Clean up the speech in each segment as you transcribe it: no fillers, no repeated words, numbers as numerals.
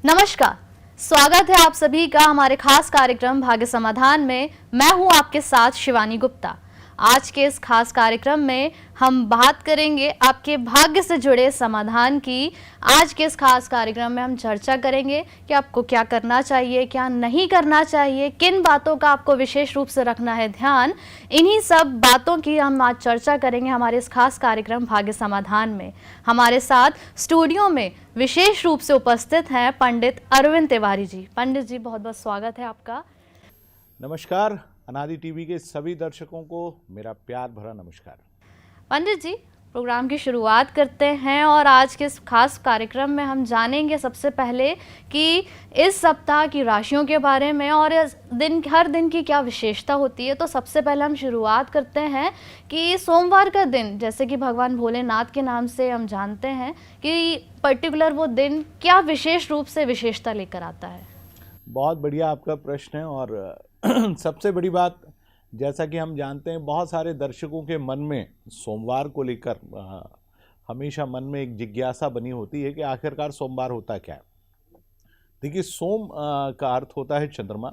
नमस्कार। स्वागत है आप सभी का हमारे खास कार्यक्रम भाग्य समाधान में। मैं हूं आपके साथ शिवानी गुप्ता। आज के इस खास कार्यक्रम में हम बात करेंगे आपके भाग्य से जुड़े समाधान की। आज के इस खास कार्यक्रम में हम चर्चा करेंगे कि आपको क्या करना चाहिए, क्या नहीं करना चाहिए, किन बातों का आपको विशेष रूप से रखना है ध्यान। इन्हीं सब बातों की हम आज चर्चा करेंगे हमारे इस खास कार्यक्रम भाग्य समाधान में। हमारे साथ स्टूडियो में विशेष रूप से उपस्थित हैं पंडित अरविंद तिवारी जी। पंडित जी, बहुत बहुत स्वागत है आपका। नमस्कार। अनादि टीवी के सभी दर्शकों को मेरा प्यार भरा नमस्कार। पंडित जी, प्रोग्राम की शुरुआत करते हैं और आज के इस खास कार्यक्रम में हम जानेंगे सबसे पहले कि इस सप्ताह की राशियों के बारे में और इस दिन हर दिन की क्या विशेषता होती है। तो सबसे पहले हम शुरुआत करते हैं कि सोमवार का दिन, जैसे कि भगवान भोलेनाथ के नाम से हम जानते हैं कि पर्टिकुलर वो दिन क्या विशेष रूप से विशेषता लेकर आता है। बहुत बढ़िया आपका प्रश्न है। और सबसे बड़ी बात, जैसा कि हम जानते हैं, बहुत सारे दर्शकों के मन में सोमवार को लेकर हमेशा मन में एक जिज्ञासा बनी होती है कि आखिरकार सोमवार होता क्या है। देखिए, सोम का अर्थ होता है चंद्रमा।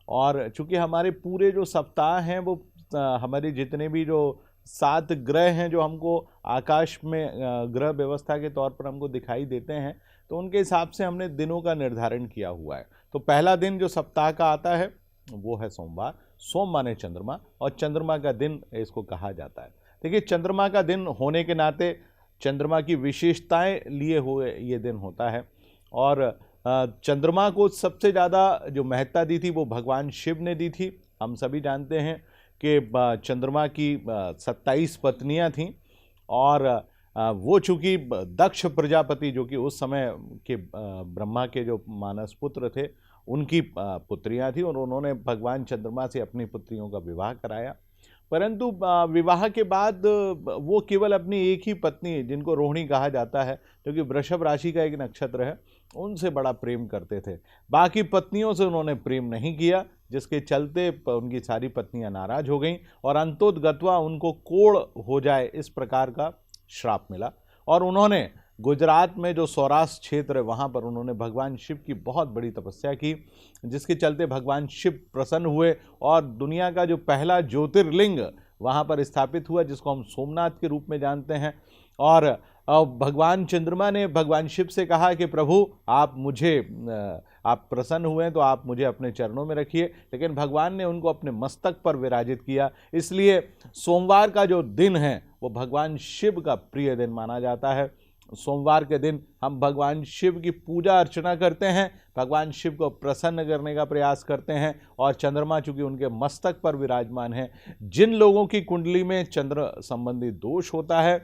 और चूंकि हमारे पूरे जो सप्ताह हैं वो हमारे जितने भी जो 7 ग्रह हैं जो हमको आकाश में ग्रह व्यवस्था के तौर पर हमको दिखाई देते हैं, तो उनके हिसाब से हमने दिनों का निर्धारण किया हुआ है। तो पहला दिन जो सप्ताह का आता है वो है सोमवार। सोम माने चंद्रमा, और चंद्रमा का दिन इसको कहा जाता है। देखिए, चंद्रमा का दिन होने के नाते चंद्रमा की विशेषताएं लिए हुए ये दिन होता है। और चंद्रमा को सबसे ज़्यादा जो महत्ता दी थी वो भगवान शिव ने दी थी। हम सभी जानते हैं कि चंद्रमा की 27 पत्नियां थीं। और वो चूँकि दक्ष प्रजापति, जो कि उस समय के ब्रह्मा के जो मानस पुत्र थे, उनकी पुत्रियां थी, और उन्होंने भगवान चंद्रमा से अपनी पुत्रियों का विवाह कराया। परंतु विवाह के बाद वो केवल अपनी एक ही पत्नी, जिनको रोहिणी कहा जाता है, जो कि वृषभ राशि का एक नक्षत्र है, उनसे बड़ा प्रेम करते थे। बाकी पत्नियों से उन्होंने प्रेम नहीं किया, जिसके चलते उनकी सारी पत्नियां नाराज हो गईं और अंतोदगत्वा उनको कोढ़ हो जाए इस प्रकार का श्राप मिला। और उन्होंने गुजरात में जो सौराष्ट्र क्षेत्र है वहाँ पर उन्होंने भगवान शिव की बहुत बड़ी तपस्या की, जिसके चलते भगवान शिव प्रसन्न हुए और दुनिया का जो पहला ज्योतिर्लिंग वहाँ पर स्थापित हुआ, जिसको हम सोमनाथ के रूप में जानते हैं। और भगवान चंद्रमा ने भगवान शिव से कहा कि प्रभु, आप प्रसन्न हुए तो आप मुझे अपने चरणों में रखिए। लेकिन भगवान ने उनको अपने मस्तक पर विराजित किया। इसलिए सोमवार का जो दिन है वो भगवान शिव का प्रिय दिन माना जाता है। सोमवार के दिन हम भगवान शिव की पूजा अर्चना करते हैं, भगवान शिव को प्रसन्न करने का प्रयास करते हैं। और चंद्रमा चूंकि उनके मस्तक पर विराजमान है, जिन लोगों की कुंडली में चंद्र संबंधी दोष होता है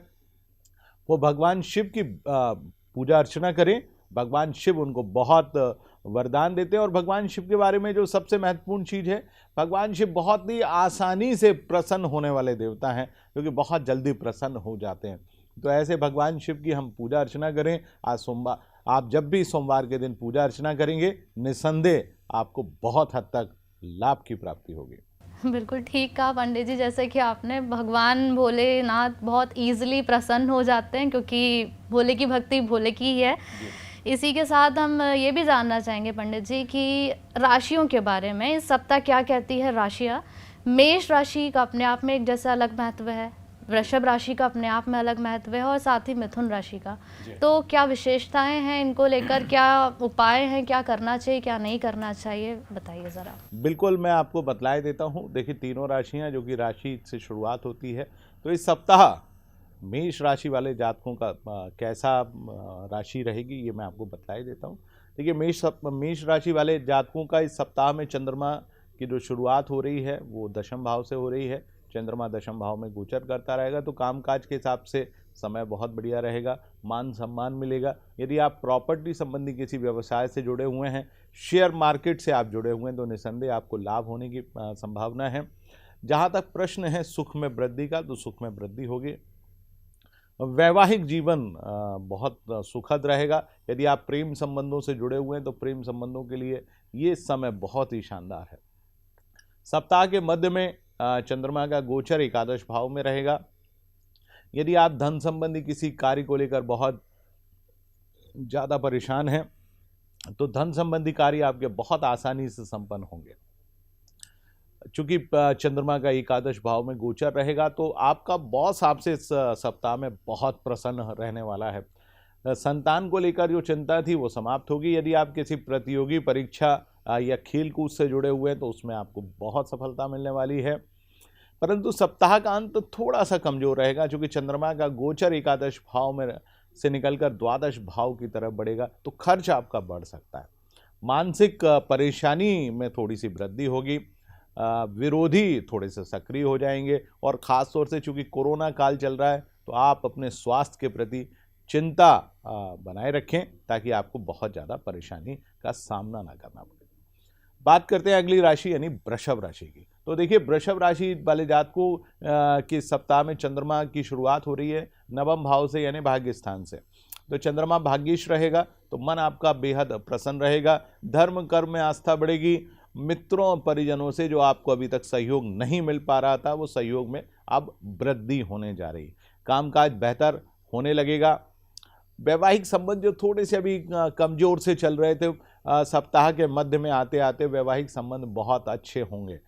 वो भगवान शिव की पूजा अर्चना करें। भगवान शिव उनको बहुत वरदान देते हैं। और भगवान शिव के बारे में जो सबसे महत्वपूर्ण चीज़ है, भगवान शिव बहुत ही आसानी से प्रसन्न होने वाले देवता हैं, जो कि बहुत जल्दी प्रसन्न हो जाते हैं। तो ऐसे भगवान शिव की हम पूजा अर्चना करें। आज सोमवार, आप जब भी सोमवार के दिन पूजा अर्चना करेंगे, निसंदेह आपको बहुत हद तक लाभ की प्राप्ति होगी। बिल्कुल ठीक कहा पंडित जी। जैसे कि आपने, भगवान भोलेनाथ बहुत ईजिली प्रसन्न हो जाते हैं, क्योंकि भोले की भक्ति भोले की ही है। इसी के साथ हम ये भी जानना चाहेंगे पंडित जी कि राशियों के बारे में इस सप्ताह क्या कहती है राशियाँ। मेष राशि का अपने आप में एक जैसा अलग महत्व है, वृषभ राशि का अपने आप में अलग महत्व है, और साथ ही मिथुन राशि का। तो क्या विशेषताएं हैं, इनको लेकर क्या उपाय हैं, क्या करना चाहिए, क्या नहीं करना चाहिए, बताइए ज़रा। बिल्कुल, मैं आपको बतलाए देता हूँ। देखिए, तीनों राशियाँ जो कि राशि से शुरुआत होती है, तो इस सप्ताह मेष राशि वाले जातकों का कैसा राशि रहेगी ये मैं आपको बतलाए देता हूँ। देखिए, मेष राशि वाले जातकों का इस सप्ताह में चंद्रमा की जो शुरुआत हो रही है वो दशम भाव से हो रही है। चंद्रमा दशम भाव में गोचर करता रहेगा, तो कामकाज के हिसाब से समय बहुत बढ़िया रहेगा। मान सम्मान मिलेगा। यदि आप प्रॉपर्टी संबंधी किसी व्यवसाय से जुड़े हुए हैं, शेयर मार्केट से आप जुड़े हुए हैं, तो निसंदेह आपको लाभ होने की संभावना है। जहाँ तक प्रश्न है सुख में वृद्धि का, तो सुख में वृद्धि होगी। वैवाहिक जीवन बहुत सुखद रहेगा। यदि आप प्रेम संबंधों से जुड़े हुए हैं तो प्रेम संबंधों के लिए ये समय बहुत ही शानदार है। सप्ताह के मध्य में चंद्रमा का गोचर एकादश भाव में रहेगा। यदि आप धन संबंधी किसी कार्य को लेकर बहुत ज़्यादा परेशान हैं, तो धन संबंधी कार्य आपके बहुत आसानी से संपन्न होंगे। चूंकि चंद्रमा का एकादश भाव में गोचर रहेगा तो आपका बॉस आपसे इस सप्ताह में बहुत प्रसन्न रहने वाला है। संतान को लेकर जो चिंता थी वो समाप्त होगी। यदि आप किसी प्रतियोगी परीक्षा या खेल कूद से जुड़े हुए हैं तो उसमें आपको बहुत सफलता मिलने वाली है। परंतु सप्ताह का अंत थोड़ा सा कमजोर रहेगा, क्योंकि चंद्रमा का गोचर एकादश भाव में से निकलकर द्वादश भाव की तरफ बढ़ेगा, तो खर्च आपका बढ़ सकता है। मानसिक परेशानी में थोड़ी सी वृद्धि होगी। विरोधी थोड़े से सक्रिय हो जाएंगे, और ख़ास तौर से चूंकि कोरोना काल चल रहा है तो आप अपने स्वास्थ्य के प्रति चिंता बनाए रखें, ताकि आपको बहुत ज़्यादा परेशानी का सामना ना करना पड़े। बात करते हैं अगली राशि यानी वृषभ राशि की। तो देखिए, वृषभ राशि वाले जातकों के सप्ताह में चंद्रमा की शुरुआत हो रही है नवम भाव से यानी भाग्य स्थान से। तो चंद्रमा भाग्येश रहेगा तो मन आपका बेहद प्रसन्न रहेगा। धर्म कर्म में आस्था बढ़ेगी। मित्रों और परिजनों से जो आपको अभी तक सहयोग नहीं मिल पा रहा था, वो सहयोग में अब वृद्धि होने जा रही है। कामकाज बेहतर होने लगेगा। वैवाहिक संबंध जो थोड़े से अभी कमजोर से चल रहे थे, सप्ताह के मध्य में आते आते वैवाहिक संबंध बहुत अच्छे होंगे।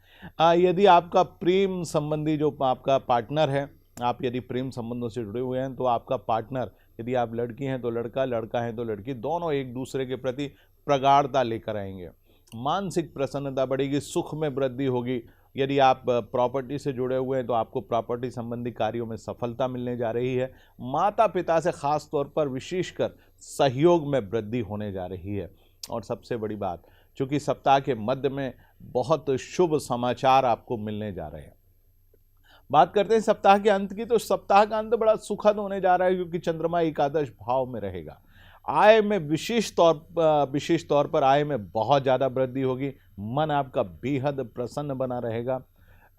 यदि आपका प्रेम संबंधी जो आपका पार्टनर है, आप यदि प्रेम संबंधों से जुड़े हुए हैं तो आपका पार्टनर, यदि आप लड़की हैं तो लड़का, लड़का है तो लड़की, दोनों एक दूसरे के प्रति प्रगाढ़ता लेकर आएंगे। मानसिक प्रसन्नता बढ़ेगी, सुख में वृद्धि होगी। यदि आप प्रॉपर्टी से जुड़े हुए हैं तो आपको प्रॉपर्टी संबंधी कार्यों में सफलता मिलने जा रही है। माता पिता से खास तौर पर विशेषकर सहयोग में वृद्धि होने जा रही है। और सबसे बड़ी बात, चूंकि सप्ताह के मध्य में बहुत शुभ समाचार आपको मिलने जा रहे हैं। बात करते हैं सप्ताह के अंत की, तो सप्ताह का अंत बड़ा सुखद होने जा रहा है, क्योंकि चंद्रमा एकादश भाव में रहेगा। आय में विशेष तौर पर आय में बहुत ज़्यादा वृद्धि होगी। मन आपका बेहद प्रसन्न बना रहेगा।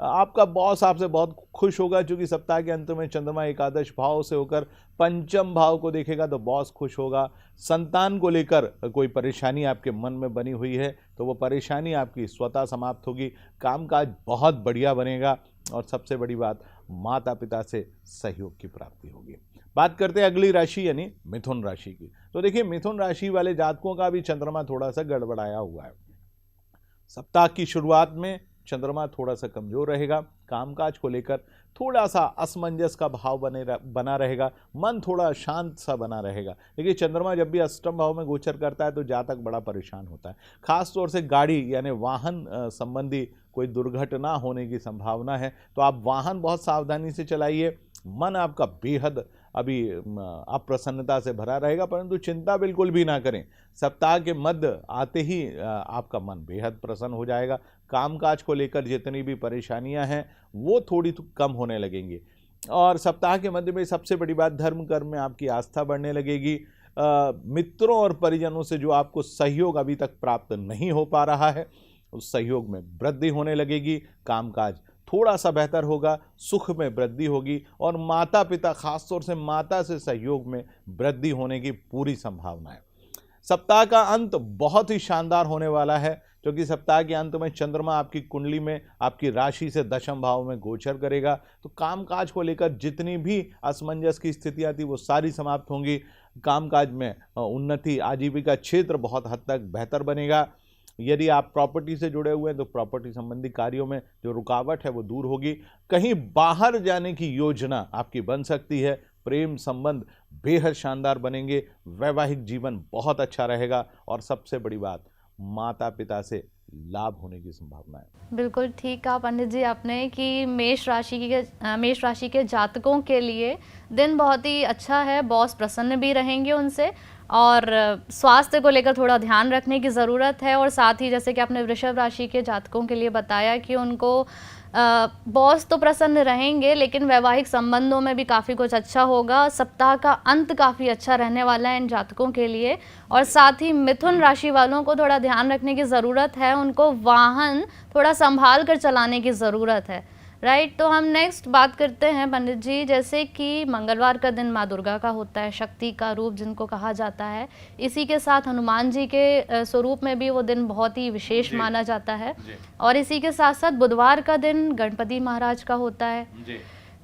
आपका बॉस आपसे बहुत खुश होगा, क्योंकि सप्ताह के अंत में चंद्रमा एकादश भाव से होकर पंचम भाव को देखेगा तो बॉस खुश होगा। संतान को लेकर कोई परेशानी आपके मन में बनी हुई है तो वो परेशानी आपकी स्वतः समाप्त होगी। कामकाज बहुत बढ़िया बनेगा। और सबसे बड़ी बात, माता पिता से सहयोग की प्राप्ति होगी। बात करते हैं अगली राशि यानी मिथुन राशि की। तो देखिए, मिथुन राशि वाले जातकों का भी चंद्रमा थोड़ा सा गड़बड़ाया हुआ है। सप्ताह की शुरुआत में चंद्रमा थोड़ा सा कमजोर रहेगा। कामकाज को लेकर थोड़ा सा असमंजस का भाव बना रहेगा। मन थोड़ा शांत सा बना रहेगा। देखिए, चंद्रमा जब भी अष्टम भाव में गोचर करता है तो जातक बड़ा परेशान होता है। खास तौर से गाड़ी यानी वाहन संबंधी कोई दुर्घटना होने की संभावना है, तो आप वाहन बहुत सावधानी से चलाइए। मन आपका बेहद अभी अप्रसन्नता से भरा रहेगा, परंतु चिंता बिल्कुल भी ना करें। सप्ताह के मध्य आते ही आपका मन बेहद प्रसन्न हो जाएगा। कामकाज को लेकर जितनी भी परेशानियां हैं वो थोड़ी कम होने लगेंगी। और सप्ताह के मध्य में सबसे बड़ी बात, धर्म कर्म में आपकी आस्था बढ़ने लगेगी। मित्रों और परिजनों से जो आपको सहयोग अभी तक प्राप्त नहीं हो पा रहा है, उस सहयोग में वृद्धि होने लगेगी। कामकाज थोड़ा सा बेहतर होगा, सुख में वृद्धि होगी। और माता पिता, खासतौर से माता से सहयोग में वृद्धि होने की पूरी संभावना है। सप्ताह का अंत बहुत ही शानदार होने वाला है, क्योंकि सप्ताह के अंत में चंद्रमा आपकी कुंडली में आपकी राशि से दशम भाव में गोचर करेगा। तो कामकाज को लेकर जितनी भी असमंजस की स्थितियां थी वो सारी समाप्त होंगी। कामकाज में उन्नति, आजीविका क्षेत्र बहुत हद तक बेहतर बनेगा। यदि आप प्रॉपर्टी से जुड़े हुए हैं तो प्रॉपर्टी संबंधी कार्यों में जो रुकावट है वो दूर होगी। कहीं बाहर जाने की योजना आपकी बन सकती है। प्रेम संबंध बेहद शानदार बनेंगे। वैवाहिक जीवन बहुत अच्छा रहेगा। और सबसे बड़ी बात, माता पिता से लाभ होने की संभावना है। बिल्कुल ठीक कहा पंडित जी आपने कि मेष राशि के जातकों के लिए दिन बहुत ही अच्छा है। बॉस प्रसन्न भी रहेंगे उनसे, और स्वास्थ्य को लेकर थोड़ा ध्यान रखने की ज़रूरत है। और साथ ही जैसे कि आपने वृषभ राशि के जातकों के लिए बताया कि उनको बॉस तो प्रसन्न रहेंगे, लेकिन वैवाहिक संबंधों में भी काफ़ी कुछ अच्छा होगा। सप्ताह का अंत काफ़ी अच्छा रहने वाला है इन जातकों के लिए। और साथ ही मिथुन राशि वालों को थोड़ा ध्यान रखने की ज़रूरत है। उनको वाहन थोड़ा संभाल कर चलाने की ज़रूरत है। राइट, तो हम नेक्स्ट बात करते हैं पंडित जी, जैसे कि मंगलवार का दिन माँ दुर्गा का होता है, शक्ति का रूप जिनको कहा जाता है। इसी के साथ हनुमान जी के स्वरूप में भी वो दिन बहुत ही विशेष माना जाता है। और इसी के साथ साथ बुधवार का दिन गणपति महाराज का होता है।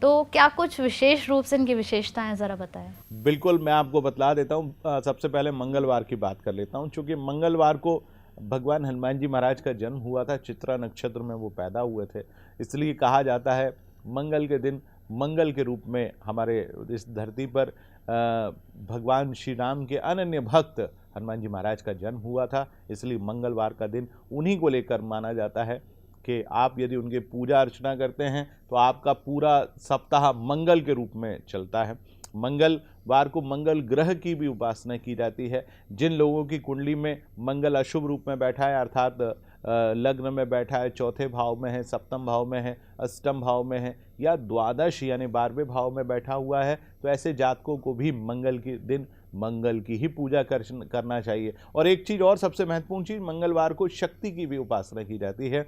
तो क्या कुछ विशेष रूप से इनकी विशेषताएं हैं, ज़रा बताएं। बिल्कुल, मैं आपको बतला देता हूँ। सबसे पहले मंगलवार की बात कर लेता हूँ, चूँकि मंगलवार को भगवान हनुमान जी महाराज का जन्म हुआ था, चित्रा नक्षत्र में वो पैदा हुए थे। इसलिए कहा जाता है मंगल के दिन मंगल के रूप में हमारे इस धरती पर भगवान श्री राम के अनन्य भक्त हनुमान जी महाराज का जन्म हुआ था। इसलिए मंगलवार का दिन उन्हीं को लेकर माना जाता है कि आप यदि उनके पूजा अर्चना करते हैं तो आपका पूरा सप्ताह मंगल के रूप में चलता है। मंगलवार को मंगल ग्रह की भी उपासना की जाती है। जिन लोगों की कुंडली में मंगल अशुभ रूप में बैठा है, अर्थात लग्न में बैठा है, चौथे भाव में है, सप्तम भाव में है, अष्टम भाव में है, या द्वादश यानी 12वें भाव में बैठा हुआ है, तो ऐसे जातकों को भी मंगल के दिन मंगल की ही पूजा करना चाहिए। और एक चीज़ और, सबसे महत्वपूर्ण चीज़, मंगलवार को शक्ति की भी उपासना की जाती है।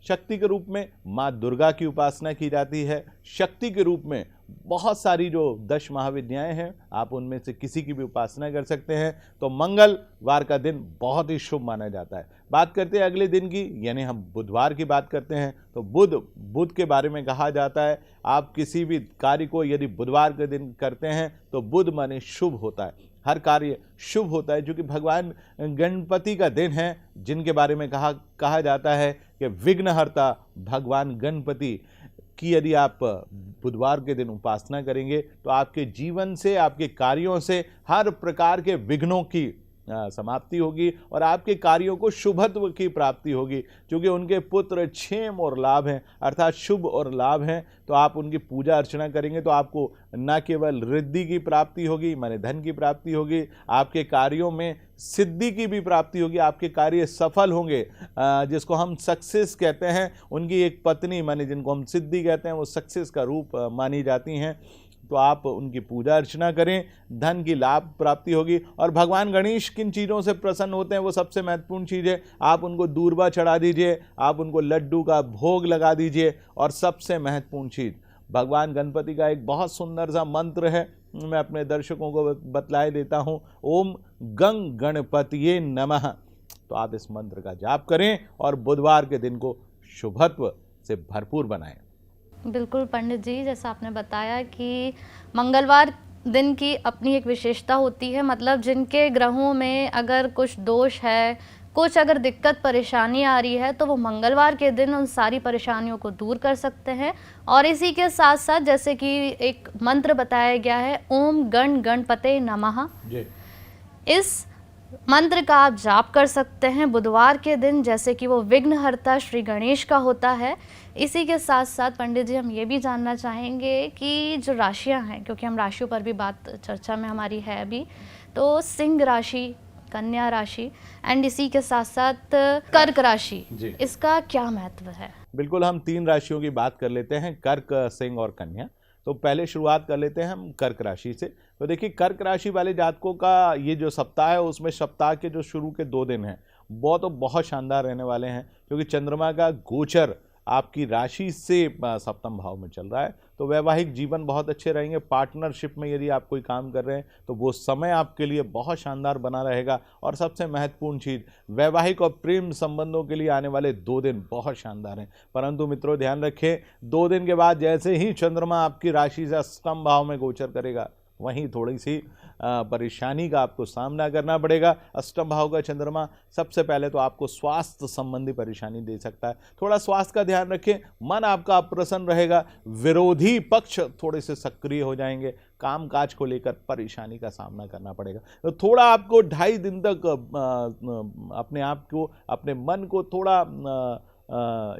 शक्ति के रूप में माँ दुर्गा की उपासना की जाती है। शक्ति के रूप में बहुत सारी जो 10 महाविद्याएं हैं, आप उनमें से किसी की भी उपासना कर सकते हैं। तो मंगलवार का दिन बहुत ही शुभ माना जाता है। बात करते हैं अगले दिन की, यानी हम बुधवार की बात करते हैं। तो बुध के बारे में कहा जाता है, आप किसी भी कार्य को यदि बुधवार के दिन करते हैं तो बुध माने शुभ होता है, हर कार्य शुभ होता है। जो कि भगवान गणपति का दिन है, जिनके बारे में कहा जाता है कि विघ्नहर्ता भगवान गणपति की यदि आप बुधवार के दिन उपासना करेंगे तो आपके जीवन से, आपके कार्यों से हर प्रकार के विघ्नों की समाप्ति होगी और आपके कार्यों को शुभत्व की प्राप्ति होगी। क्योंकि उनके पुत्र क्षेम और लाभ हैं, अर्थात शुभ और लाभ हैं। तो आप उनकी पूजा अर्चना करेंगे तो आपको न केवल रिद्धि की प्राप्ति होगी, माने धन की प्राप्ति होगी, आपके कार्यों में सिद्धि की भी प्राप्ति होगी, आपके कार्य सफल होंगे। जिसको हम सक्सेस कहते हैं, उनकी एक पत्नी माने जिनको हम सिद्धि कहते हैं, वो सक्सेस का रूप मानी जाती हैं। तो आप उनकी पूजा अर्चना करें, धन की लाभ प्राप्ति होगी। और भगवान गणेश किन चीज़ों से प्रसन्न होते हैं, वो सबसे महत्वपूर्ण चीज़ है। आप उनको दूर्वा चढ़ा दीजिए, आप उनको लड्डू का भोग लगा दीजिए। और सबसे महत्वपूर्ण चीज़, भगवान गणपति का एक बहुत सुंदर सा मंत्र है, मैं अपने दर्शकों को बतलाए देता हूँ। ओम गंग गणपतिये नमः। तो आप इस मंत्र का जाप करें और बुधवार के दिन को शुभत्व से भरपूर बनाएं। बिल्कुल पंडित जी, जैसा आपने बताया कि मंगलवार दिन की अपनी एक विशेषता होती है। मतलब जिनके ग्रहों में अगर कुछ दोष है, कुछ अगर दिक्कत परेशानी आ रही है, तो वो मंगलवार के दिन उन सारी परेशानियों को दूर कर सकते हैं। और इसी के साथ साथ जैसे कि एक मंत्र बताया गया है, ओम गण गणपते नमः, इस मंत्र का आप जाप कर सकते हैं बुधवार के दिन, जैसे कि वो विघ्नहर्ता श्री गणेश का होता है। इसी के साथ साथ पंडित जी, हम ये भी जानना चाहेंगे कि जो राशियां हैं, क्योंकि हम राशियों पर भी बात चर्चा में हमारी है अभी, तो सिंह राशि, कन्या राशि एंड इसी के साथ साथ कर्क राशि, इसका क्या महत्व है? बिल्कुल, हम 3 राशियों की बात कर लेते हैं, कर्क, सिंह और कन्या। तो पहले शुरुआत कर लेते हैं हम कर्क राशि से। तो देखिए, कर्क राशि वाले जातकों का ये जो सप्ताह है, उसमें सप्ताह के जो शुरू के 2 दिन हैं वो तो बहुत शानदार रहने वाले हैं। क्योंकि चंद्रमा का गोचर आपकी राशि से सप्तम भाव में चल रहा है। तो वैवाहिक जीवन बहुत अच्छे रहेंगे। पार्टनरशिप में यदि आप कोई काम कर रहे हैं तो वो समय आपके लिए बहुत शानदार बना रहेगा। और सबसे महत्वपूर्ण चीज़, वैवाहिक और प्रेम संबंधों के लिए आने वाले 2 दिन बहुत शानदार हैं। परंतु मित्रों, ध्यान रखें, 2 दिन के बाद जैसे ही चंद्रमा आपकी राशि से अष्टम भाव में गोचर करेगा, वहीं थोड़ी सी परेशानी का आपको सामना करना पड़ेगा। अष्टम भाव का चंद्रमा सबसे पहले तो आपको स्वास्थ्य संबंधी परेशानी दे सकता है। थोड़ा स्वास्थ्य का ध्यान रखें, मन आपका अप्रसन्न रहेगा, विरोधी पक्ष थोड़े से सक्रिय हो जाएंगे, कामकाज को लेकर परेशानी का सामना करना पड़ेगा। तो थोड़ा आपको 2.5 दिन तक अपने आप को, अपने मन को थोड़ा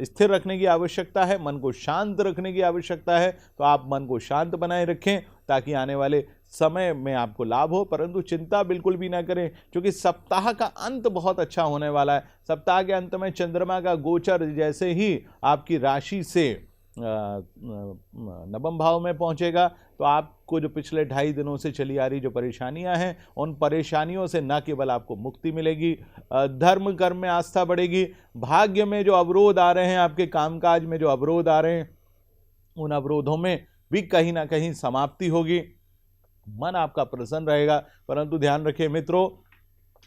स्थिर रखने की आवश्यकता है, मन को शांत रखने की आवश्यकता है। तो आप मन को शांत बनाए रखें ताकि आने वाले समय में आपको लाभ हो। परंतु चिंता बिल्कुल भी ना करें, क्योंकि सप्ताह का अंत बहुत अच्छा होने वाला है। सप्ताह के अंत में चंद्रमा का गोचर जैसे ही आपकी राशि से नवम भाव में पहुंचेगा, तो आपको जो पिछले 2.5 दिनों से चली आ रही जो परेशानियां हैं, उन परेशानियों से न केवल आपको मुक्ति मिलेगी, धर्म कर्म में आस्था बढ़ेगी, भाग्य में जो अवरोध आ रहे हैं, आपके कामकाज में जो अवरोध आ रहे हैं, उन अवरोधों में भी कहीं ना कहीं समाप्ति होगी, मन आपका प्रसन्न रहेगा। परंतु ध्यान रखें मित्रों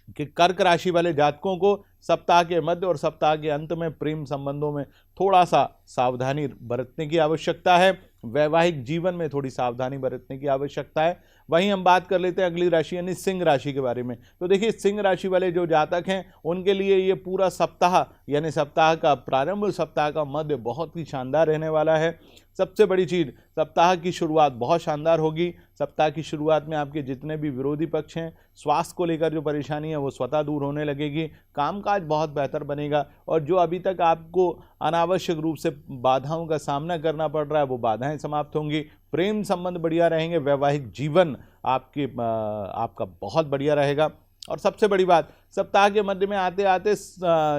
कि कर्क राशि वाले जातकों को सप्ताह के मध्य और सप्ताह के अंत में प्रेम संबंधों में थोड़ा सा सावधानी बरतने की आवश्यकता है। वैवाहिक जीवन में थोड़ी सावधानी बरतने की आवश्यकता है। वहीं हम बात कर लेते हैं अगली राशि यानी सिंह राशि के बारे में। तो देखिए, सिंह राशि वाले जो जातक हैं उनके लिए ये पूरा सप्ताह यानी सप्ताह का प्रारंभ, सप्ताह का मध्य बहुत ही शानदार रहने वाला है। सबसे बड़ी चीज़, सप्ताह की शुरुआत बहुत शानदार होगी। सप्ताह की शुरुआत में आपके जितने भी विरोधी पक्ष हैं, स्वास्थ्य को लेकर जो परेशानी है वो स्वतः दूर होने लगेगी। कामकाज बहुत बेहतर बनेगा और जो अभी तक आपको अनावश्यक रूप से बाधाओं का सामना करना पड़ रहा है वो बाधाएं समाप्त होंगी। प्रेम संबंध बढ़िया रहेंगे। वैवाहिक जीवन आपका बहुत बढ़िया रहेगा। और सबसे बड़ी बात, सप्ताह के मध्य में आते आते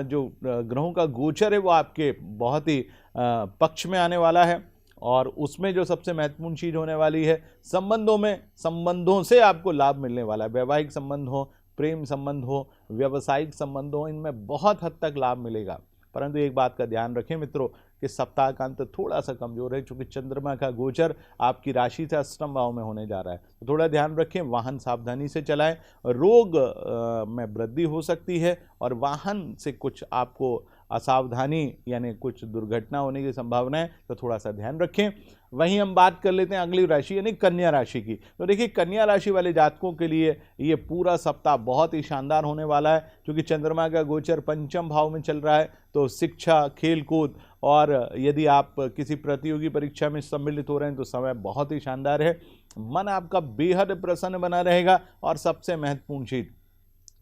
जो ग्रहों का गोचर है वो आपके बहुत ही पक्ष में आने वाला है। और उसमें जो सबसे महत्वपूर्ण चीज़ होने वाली है, संबंधों से आपको लाभ मिलने वाला है। वैवाहिक संबंध हो, प्रेम संबंध हो, व्यावसायिक संबंध हो, इनमें बहुत हद तक लाभ मिलेगा। परंतु एक बात का ध्यान रखें मित्रों कि सप्ताह का अंत थोड़ा सा कमजोर है, क्योंकि चंद्रमा का गोचर आपकी राशि से अष्टम भाव में होने जा रहा है। तो थोड़ा ध्यान रखें, वाहन सावधानी से चलाएं। रोग में वृद्धि हो सकती है और वाहन से कुछ आपको असावधानी यानी कुछ दुर्घटना होने की संभावना है, तो थोड़ा सा ध्यान रखें। वहीं हम बात कर लेते हैं अगली राशि यानी कन्या राशि की। तो देखिए, कन्या राशि वाले जातकों के लिए ये पूरा सप्ताह बहुत ही शानदार होने वाला है, क्योंकि चंद्रमा का गोचर पंचम भाव में चल रहा है। तो शिक्षा, खेलकूद और यदि आप किसी प्रतियोगी परीक्षा में सम्मिलित हो रहे हैं तो समय बहुत ही शानदार है। मन आपका बेहद प्रसन्न बना रहेगा। और सबसे महत्वपूर्ण चीज,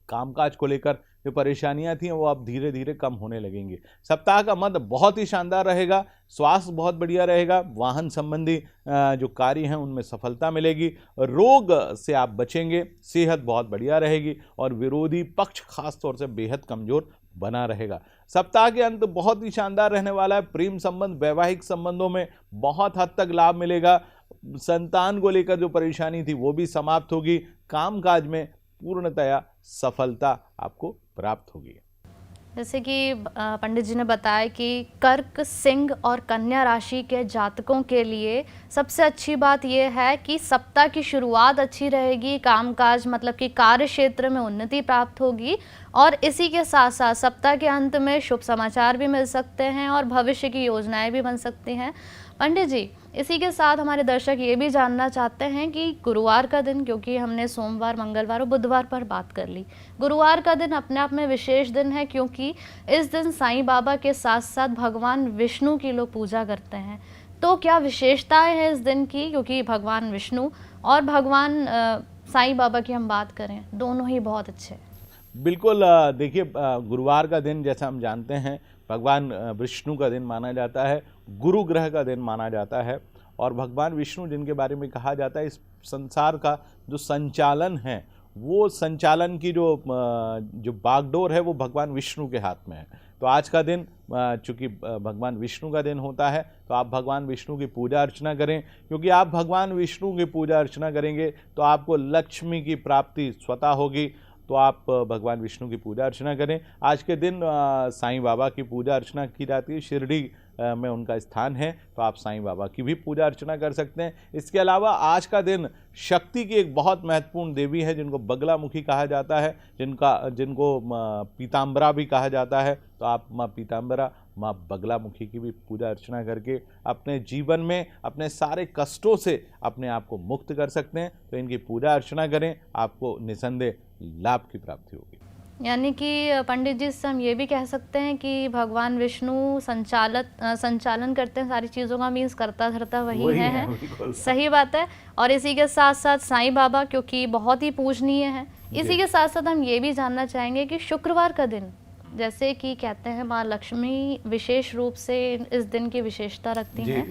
कामकाज को लेकर जो परेशानियां थी वो अब धीरे धीरे कम होने लगेंगी। सप्ताह का मध्य बहुत ही शानदार रहेगा। स्वास्थ्य बहुत बढ़िया रहेगा। वाहन संबंधी जो कार्य हैं उनमें सफलता मिलेगी। रोग से आप बचेंगे। सेहत बहुत बढ़िया रहेगी और विरोधी पक्ष खास तौर से बेहद कमजोर बना रहेगा। सप्ताह के अंत बहुत ही शानदार रहने वाला है। प्रेम संबंध, वैवाहिक संबंधों में बहुत हद तक लाभ मिलेगा। संतान को लेकर जो परेशानी थी वो भी समाप्त होगी। कामकाज में पूर्णतया सफलता आपको प्राप्त होगी। जैसे कि पंडित जी ने बताया कि कर्क, सिंह और कन्या राशि के जातकों के लिए सबसे अच्छी बात यह है कि सप्ताह की शुरुआत अच्छी रहेगी। कामकाज मतलब कि कार्य क्षेत्र में उन्नति प्राप्त होगी और इसी के साथ साथ सप्ताह के अंत में शुभ समाचार भी मिल सकते हैं और भविष्य की योजनाएं भी बन सकती हैं। पंडित जी, इसी के साथ हमारे दर्शक ये भी जानना चाहते हैं कि गुरुवार का दिन, क्योंकि हमने सोमवार, मंगलवार और बुधवार पर बात कर ली, गुरुवार का दिन अपने आप में विशेष दिन है, क्योंकि इस दिन साईं बाबा के साथ साथ भगवान विष्णु की लोग पूजा करते हैं। तो क्या विशेषताएं हैं इस दिन की, क्योंकि भगवान विष्णु और भगवान साईं बाबा की हम बात करें, दोनों ही बहुत अच्छे। बिल्कुल, देखिए, गुरुवार का दिन जैसा हम जानते हैं भगवान विष्णु का दिन माना जाता है, गुरु ग्रह का दिन माना जाता है। और भगवान विष्णु जिनके बारे में कहा जाता है, इस संसार का जो संचालन है वो संचालन की जो बागडोर है वो भगवान विष्णु के हाथ में है। तो आज का दिन चूँकि भगवान विष्णु का दिन होता है तो आप भगवान विष्णु की पूजा अर्चना करें, क्योंकि आप भगवान विष्णु की पूजा अर्चना करेंगे तो आपको लक्ष्मी की प्राप्ति स्वतः होगी। तो आप भगवान विष्णु की पूजा अर्चना करें। आज के दिन साईं बाबा की पूजा अर्चना की जाती है। शिरडी में उनका स्थान है, तो आप साईं बाबा की भी पूजा अर्चना कर सकते हैं। इसके अलावा आज का दिन शक्ति की एक बहुत महत्वपूर्ण देवी है जिनको बगलामुखी कहा जाता है, जिनको पीताम्बरा भी कहा जाता है। तो आप माँ पीताम्बरा, माँ बगलामुखी की भी पूजा अर्चना करके अपने जीवन में अपने सारे कष्टों से अपने आप को मुक्त कर सकते हैं। तो इनकी पूजा अर्चना करें, आपको निसंदेह लाभ की प्राप्ति होगी। यानी कि पंडित जी से हम ये भी कह सकते हैं कि भगवान विष्णु संचालन करते हैं सारी चीज़ों का, मीन्स करता धरता वही है। सही बात है। और इसी के साथ साथ साईं बाबा क्योंकि बहुत ही पूजनीय है। इसी के साथ साथ हम ये भी जानना चाहेंगे कि शुक्रवार का दिन, जैसे कि कहते हैं माँ लक्ष्मी विशेष रूप से इस दिन की विशेषता रखती हैं,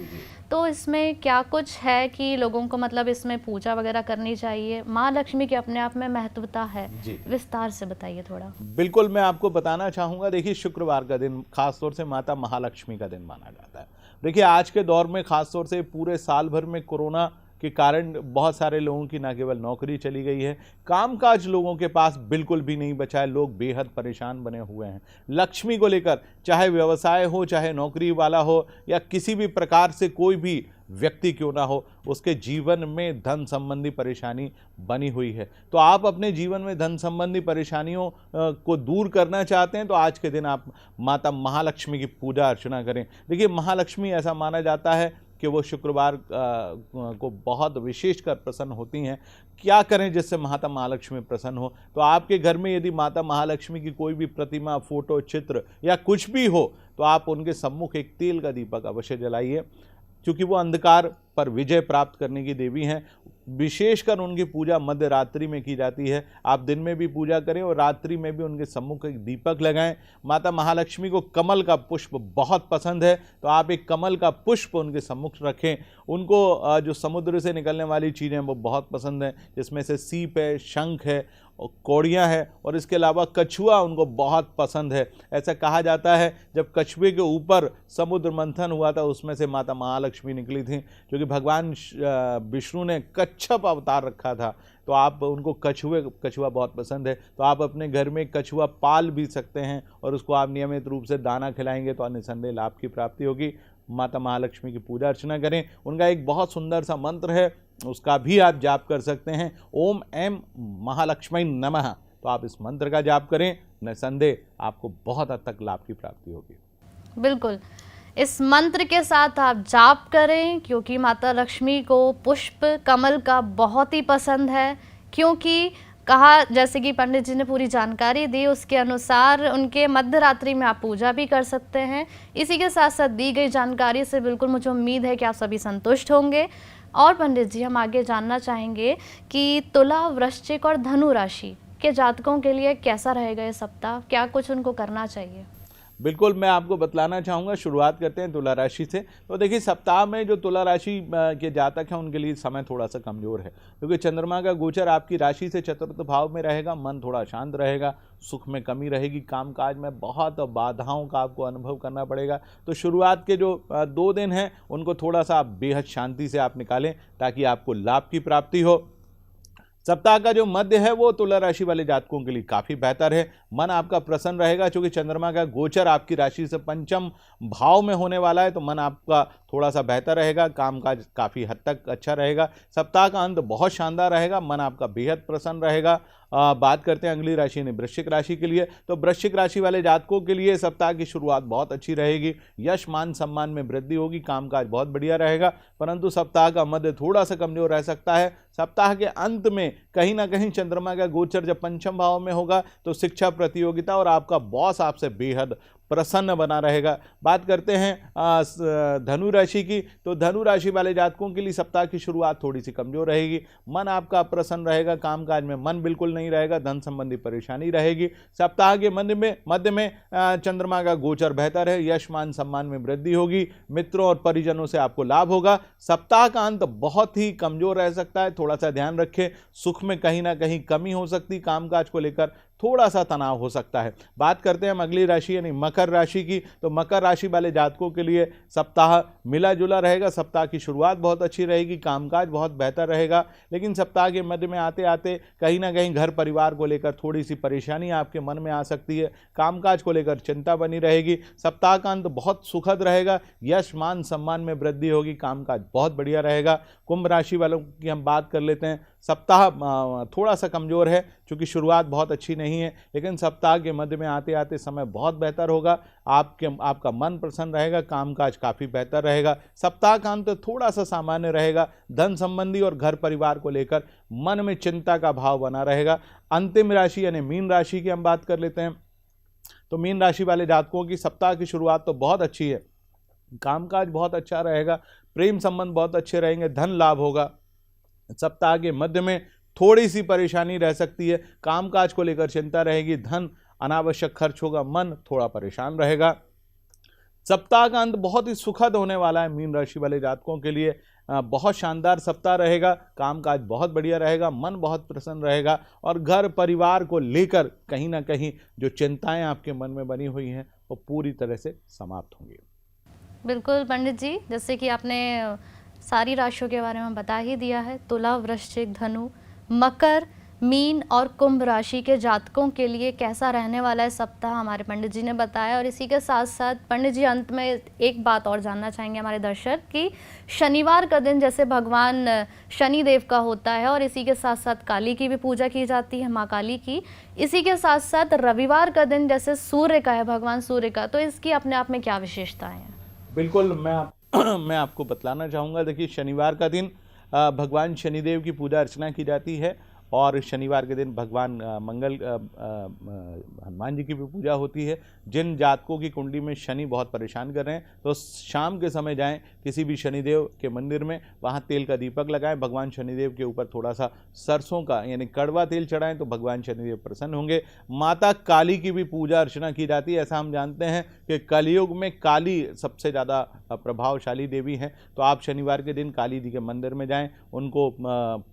तो इसमें क्या कुछ है कि लोगों को मतलब इसमें पूजा वगैरह करनी चाहिए? माँ लक्ष्मी की अपने आप में महत्वता है, विस्तार से बताइए थोड़ा। बिल्कुल, मैं आपको बताना चाहूँगा। देखिए, शुक्रवार का दिन खासतौर से माता महालक्ष्मी का दिन माना जाता है। देखिए, आज के दौर में खासतौर से पूरे साल भर में कोरोना के कारण बहुत सारे लोगों की न केवल नौकरी चली गई है, कामकाज लोगों के पास बिल्कुल भी नहीं बचा है। लोग बेहद परेशान बने हुए हैं लक्ष्मी को लेकर, चाहे व्यवसाय हो, चाहे नौकरी वाला हो, या किसी भी प्रकार से कोई भी व्यक्ति क्यों ना हो, उसके जीवन में धन संबंधी परेशानी बनी हुई है। तो आप अपने जीवन में धन संबंधी परेशानियों को दूर करना चाहते हैं तो आज के दिन आप माता महालक्ष्मी की पूजा अर्चना करें। देखिए, महालक्ष्मी ऐसा माना जाता है कि वो शुक्रवार को बहुत विशेषकर प्रसन्न होती हैं। क्या करें जिससे माता महालक्ष्मी प्रसन्न हो? तो आपके घर में यदि माता महालक्ष्मी की कोई भी प्रतिमा, फोटो, चित्र या कुछ भी हो तो आप उनके सम्मुख एक तेल का दीपक अवश्य जलाइए, क्योंकि वो अंधकार पर विजय प्राप्त करने की देवी हैं। विशेषकर उनकी पूजा मध्य रात्रि में की जाती है। आप दिन में भी पूजा करें और रात्रि में भी उनके सम्मुख एक दीपक लगाएं। माता महालक्ष्मी को कमल का पुष्प बहुत पसंद है, तो आप एक कमल का पुष्प उनके सम्मुख रखें। उनको जो समुद्र से निकलने वाली चीज़ें वो बहुत पसंद हैं, जिसमें से सीप है, शंख है और कौड़ियाँ है, और इसके अलावा कछुआ उनको बहुत पसंद है। ऐसा कहा जाता है जब कछुए के ऊपर समुद्र मंथन हुआ था उसमें से माता महालक्ष्मी निकली थी, क्योंकि भगवान विष्णु ने कच्छप अवतार रखा था। तो आप उनको कछुआ बहुत पसंद है, तो आप अपने घर में कछुआ पाल भी सकते हैं और उसको आप नियमित रूप से दाना खिलाएंगे तो निसंदेह लाभ की प्राप्ति होगी। माता महालक्ष्मी की पूजा अर्चना करें। उनका एक बहुत सुंदर सा मंत्र है, उसका भी आप जाप कर सकते हैं, ओम ऐं महालक्ष्मी नमः। तो आप इस मंत्र का जाप करें, निसंदेह आपको बहुत हद तक लाभ की प्राप्ति होगी। बिल्कुल, इस मंत्र के साथ आप जाप करें, क्योंकि माता लक्ष्मी को पुष्प कमल का बहुत ही पसंद है। क्योंकि कहा, जैसे कि पंडित जी ने पूरी जानकारी दी, उसके अनुसार उनके मध्य रात्रि में आप पूजा भी कर सकते हैं। इसी के साथ साथ दी गई जानकारी से बिल्कुल मुझे उम्मीद है कि आप सभी संतुष्ट होंगे। और पंडित जी, हम आगे जानना चाहेंगे कि तुला, वृश्चिक और धनु राशि के जातकों के लिए कैसा रहेगा ये सप्ताह, क्या कुछ उनको करना चाहिए? बिल्कुल, मैं आपको बतलाना चाहूँगा। शुरुआत करते हैं तुला राशि से। तो देखिए, सप्ताह में जो तुला राशि के जातक हैं उनके लिए समय थोड़ा सा कमज़ोर है, क्योंकि चंद्रमा का गोचर आपकी राशि से चतुर्थ भाव में रहेगा। मन थोड़ा शांत रहेगा, सुख में कमी रहेगी, कामकाज में बहुत बाधाओं का आपको अनुभव करना पड़ेगा। तो शुरुआत के जो 2 दिन हैं उनको थोड़ा सा आप बेहद शांति से आप निकालें, ताकि आपको लाभ की प्राप्ति हो। सप्ताह का जो मध्य है वो तुला राशि वाले जातकों के लिए काफ़ी बेहतर है। मन आपका प्रसन्न रहेगा, क्योंकि चंद्रमा का गोचर आपकी राशि से पंचम भाव में होने वाला है, तो मन आपका थोड़ा सा बेहतर रहेगा, कामकाज काफ़ी हद तक अच्छा रहेगा। सप्ताह का अंत बहुत शानदार रहेगा, मन आपका बेहद प्रसन्न रहेगा। बात करते हैं अगली राशि यानी वृश्चिक राशि के लिए। तो वृश्चिक राशि वाले जातकों के लिए सप्ताह की शुरुआत बहुत अच्छी रहेगी। यश, मान, सम्मान में वृद्धि होगी, कामकाज बहुत बढ़िया रहेगा। परंतु सप्ताह का मध्य थोड़ा सा कमजोर रह सकता है। सप्ताह के अंत में कहीं ना कहीं चंद्रमा का गोचर जब पंचम भाव में होगा तो शिक्षा, प्रतियोगिता और आपका बॉस आपसे बेहद प्रसन्न बना रहेगा। बात करते हैं धनु राशि की। तो धनु राशि वाले जातकों के लिए सप्ताह की शुरुआत थोड़ी सी कमजोर रहेगी। मन आपका प्रसन्न रहेगा, कामकाज में मन बिल्कुल नहीं रहेगा, धन संबंधी परेशानी रहेगी। सप्ताह के मध्य में चंद्रमा का गोचर बेहतर है, यश, मान, सम्मान में वृद्धि होगी, मित्रों और परिजनों से आपको लाभ होगा। सप्ताह का अंत बहुत ही कमजोर रह सकता है, थोड़ा सा ध्यान रखें। सुख में कहीं ना कहीं कमी हो सकती, कामकाज को लेकर थोड़ा सा तनाव हो सकता है। बात करते हैं हम अगली राशि यानी मकर राशि की। तो मकर राशि वाले जातकों के लिए सप्ताह मिला जुला रहेगा। सप्ताह की शुरुआत बहुत अच्छी रहेगी, कामकाज बहुत बेहतर रहेगा, लेकिन सप्ताह के मध्य में आते आते कहीं ना कहीं घर परिवार को लेकर थोड़ी सी परेशानी आपके मन में आ सकती है। कामकाज को लेकर चिंता बनी रहेगी। सप्ताह का अंत बहुत सुखद रहेगा, यश, मान, सम्मान में वृद्धि होगी, कामकाज बहुत बढ़िया रहेगा। कुंभ राशि वालों की हम बात कर लेते हैं। सप्ताह थोड़ा सा कमजोर है, क्योंकि शुरुआत बहुत अच्छी नहीं है, लेकिन सप्ताह के मध्य में आते आते समय बहुत बेहतर होगा। आपका मन प्रसन्न रहेगा, कामकाज काफ़ी बेहतर रहेगा। सप्ताह का अंत थोड़ा सा सामान्य रहेगा। धन संबंधी और घर परिवार को लेकर मन में चिंता का भाव बना रहेगा। अंतिम राशि यानी मीन राशि की हम बात कर लेते हैं। तो मीन राशि वाले जातकों की सप्ताह की शुरुआत तो बहुत अच्छी है, कामकाज बहुत अच्छा रहेगा, प्रेम संबंध बहुत अच्छे रहेंगे, धन लाभ होगा। सप्ताह के मध्य में थोड़ी सी परेशानी रह सकती है, कामकाज को लेकर चिंता रहेगी, धन अनावश्यक खर्च होगा, मन थोड़ा परेशान रहेगा। सप्ताह का अंत बहुत ही सुखद होने वाला है मीन राशि वाले जातकों के लिए। बहुत शानदार सप्ताह रहेगा, कामकाज बहुत बढ़िया रहेगा, मन बहुत प्रसन्न रहेगा, और घर परिवार को लेकर कहीं ना कहीं जो चिंताएं आपके मन में बनी हुई हैं वो पूरी तरह से समाप्त होंगी। बिल्कुल पंडित जी, जैसे कि आपने सारी राशियों के बारे में बता ही दिया है। तुला, वृश्चिक, धनु, मकर, मीन और कुंभ राशि के जातकों के लिए कैसा रहने वाला है सप्ताह, हमारे पंडित जी ने बताया। और इसी के साथ साथ पंडित जी अंत में एक बात और जानना चाहेंगे हमारे दर्शक कि शनिवार का दिन जैसे भगवान शनि देव का होता है, और इसी के साथ साथ काली की भी पूजा की जाती है, माँ काली की। इसी के साथ साथ रविवार का दिन जैसे सूर्य का है, भगवान सूर्य का, तो इसकी अपने आप में क्या विशेषताएँ हैं? बिल्कुल, मैं मैं आपको बतलाना चाहूँगा। देखिए, शनिवार का दिन भगवान शनिदेव की पूजा अर्चना की जाती है और शनिवार के दिन भगवान हनुमान जी की भी पूजा होती है। जिन जातकों की कुंडली में शनि बहुत परेशान कर रहे हैं तो शाम के समय जाएं किसी भी शनिदेव के मंदिर में, वहां तेल का दीपक लगाएं, भगवान शनिदेव के ऊपर थोड़ा सा सरसों का यानी कड़वा तेल चढ़ाएं तो भगवान शनिदेव प्रसन्न होंगे। माता काली की भी पूजा अर्चना की जाती है। ऐसा हम जानते हैं कि कलयुग में काली सबसे ज़्यादा प्रभावशाली देवी हैं, तो आप शनिवार के दिन काली जी के मंदिर में जाएं, उनको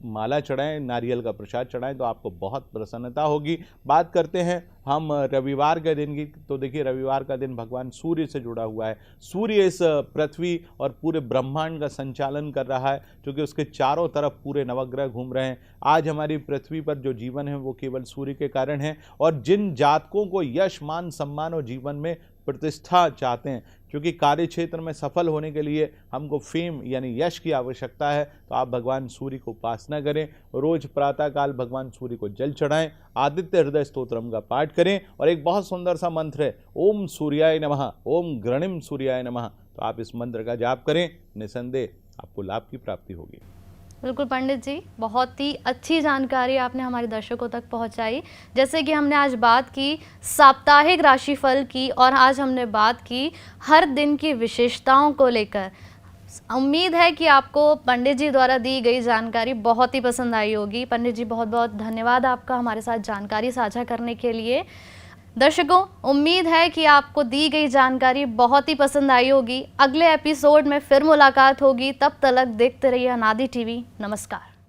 माला चढ़ाएं, नारियल का प्रसाद चढ़ाएं तो आपको बहुत प्रसन्नता होगी। बात करते हैं हम रविवार के दिन की, तो देखिए रविवार का दिन भगवान सूर्य से जुड़ा हुआ है। सूर्य इस पृथ्वी और पूरे ब्रह्मांड का संचालन कर रहा है, क्योंकि उसके चारों तरफ पूरे नवग्रह घूम रहे हैं। आज हमारी पृथ्वी पर जो जीवन है वो केवल सूर्य के कारण है। और जिन जातकों को यश, मान, सम्मान और जीवन में प्रतिष्ठा चाहते हैं, क्योंकि कार्य क्षेत्र में सफल होने के लिए हमको फेम यानी यश की आवश्यकता है, तो आप भगवान सूर्य को उपासना करें। रोज प्रातःकाल भगवान सूर्य को जल चढ़ाएं, आदित्य हृदय स्तोत्रम का पाठ करें और एक बहुत सुंदर सा मंत्र है, ओम सूर्याय नमः, ओम ग्रणिम सूर्याय नमः, तो आप इस मंत्र का जाप करें, निसंदेह आपको लाभ की प्राप्ति होगी। बिल्कुल पंडित जी, बहुत ही अच्छी जानकारी आपने हमारे दर्शकों तक पहुंचाई। जैसे कि हमने आज बात की साप्ताहिक राशिफल की और आज हमने बात की हर दिन की विशेषताओं को लेकर। उम्मीद है कि आपको पंडित जी द्वारा दी गई जानकारी बहुत ही पसंद आई होगी। पंडित जी, बहुत बहुत धन्यवाद आपका हमारे साथ जानकारी साझा करने के लिए। दर्शकों, उम्मीद है कि आपको दी गई जानकारी बहुत ही पसंद आई होगी। अगले एपिसोड में फिर मुलाकात होगी, तब तक देखते रहिए अनादि टीवी। नमस्कार।